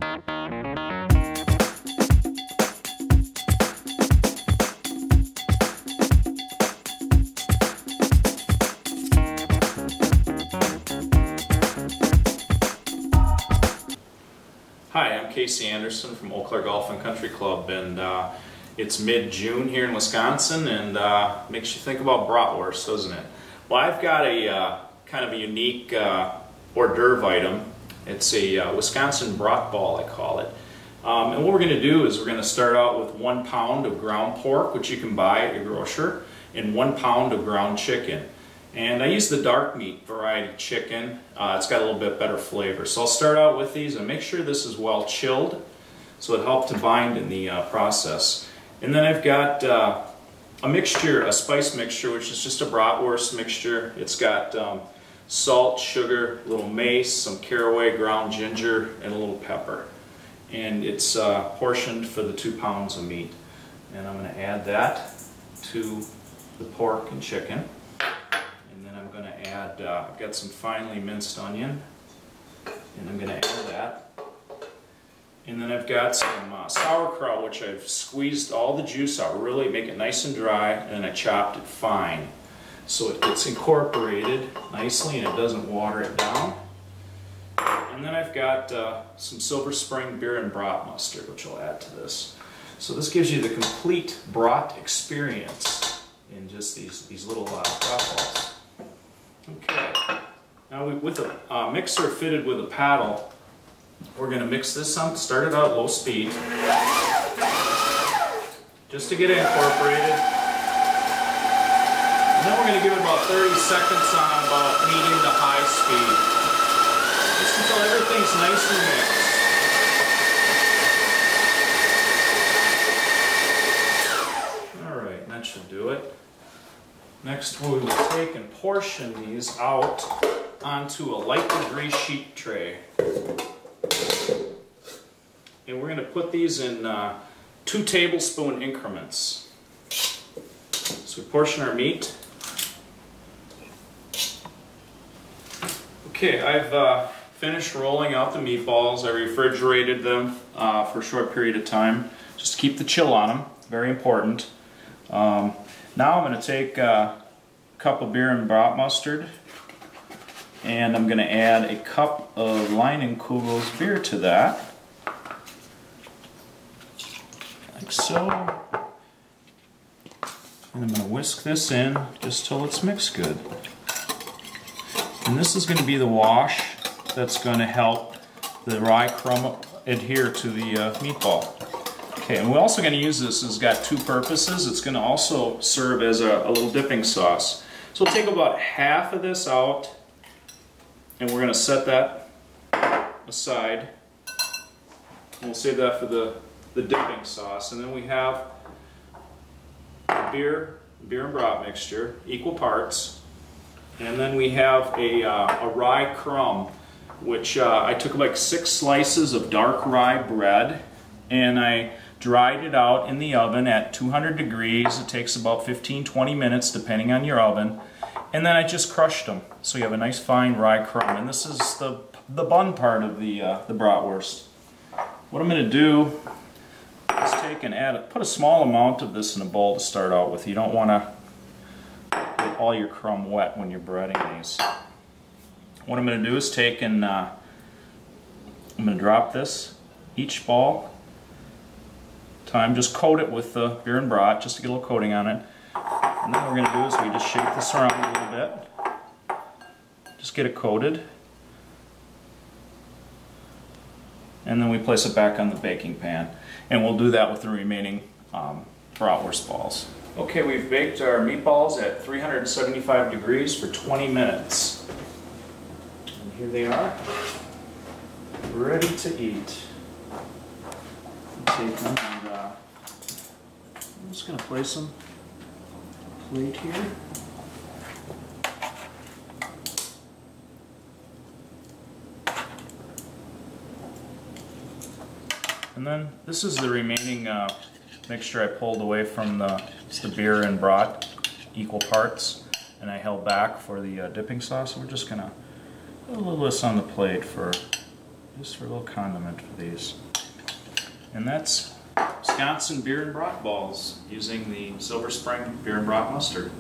Hi, I'm Casey Anderson from Eau Claire Golf and Country Club, and it's mid-June here in Wisconsin, and makes you think about bratwurst, doesn't it? Well, I've got a kind of a unique hors d'oeuvre item. It's a Wisconsin brat ball, I call it. And what we're going to do is we're going to start out with 1 pound of ground pork, which you can buy at your grocer, and 1 pound of ground chicken. And I use the dark meat variety chicken. It's got a little bit better flavor. So I'll start out with these and make sure this is well chilled so it helps to bind in the process. And then I've got a mixture, a spice mixture, which is just a bratwurst mixture. It's got salt, sugar, a little mace, some caraway, ground ginger, and a little pepper. And it's portioned for the 2 pounds of meat. And I'm going to add that to the pork and chicken. I'm going to add, I've got some finely minced onion, and I'm going to add that. And then I've got some sauerkraut, which I've squeezed all the juice out, really make it nice and dry, and I chopped it fine. So it gets incorporated nicely and it doesn't water it down. And then I've got some Silver Spring beer and brat mustard, which I'll add to this. So this gives you the complete brat experience in just these little brat balls. Okay, now with a mixer fitted with a paddle, we're going to mix this up, start it out low speed, just to get it incorporated. And then we're going to give it about 30 seconds on about medium to high speed, just until everything's nice and mixed. Alright, that should do it. Next, we will take and portion these out onto a lightly greased sheet tray. And we're going to put these in 2 tablespoon increments. So we portion our meat. Okay, I've finished rolling out the meatballs. I refrigerated them for a short period of time, just to keep the chill on them. Very important. Now I'm going to take a cup of beer and brat mustard, and I'm going to add a cup of Leinenkugels beer to that, like so. And I'm going to whisk this in just till it's mixed good. And this is going to be the wash that's going to help the rye crumb adhere to the meatball. Okay, and we're also going to use this. It's got 2 purposes. It's going to also serve as a little dipping sauce. So we'll take about half of this out, and we're going to set that aside. And we'll save that for the dipping sauce. And then we have beer and brat mixture, equal parts. And then we have a rye crumb, which I took like 6 slices of dark rye bread, and I dried it out in the oven at 200 degrees. It takes about 15-20 minutes depending on your oven. And then I just crushed them. So you have a nice fine rye crumb. And this is the bun part of the bratwurst. What I'm going to do is take and put a small amount of this in a bowl to start out with. You don't want to get all your crumb wet when you're breading these. What I'm going to do is take and I'm going to drop this, each ball time, just coat it with the beer and brat just to get a little coating on it. And then what we're going to do is we just shake this around a little bit, just get it coated, and then we place it back on the baking pan. And we'll do that with the remaining bratwurst balls. Okay, we've baked our meatballs at 375 degrees for 20 minutes. And here they are, ready to eat. Take them, and I'm just going to place them on a plate here. And then this is the remaining mixture I pulled away from the beer and brat, equal parts, and I held back for the dipping sauce. So we're just going to put a little of this on the plate for just for a little condiment for these. And that's Wisconsin beer and brat balls using the Silver Spring beer and brat mustard.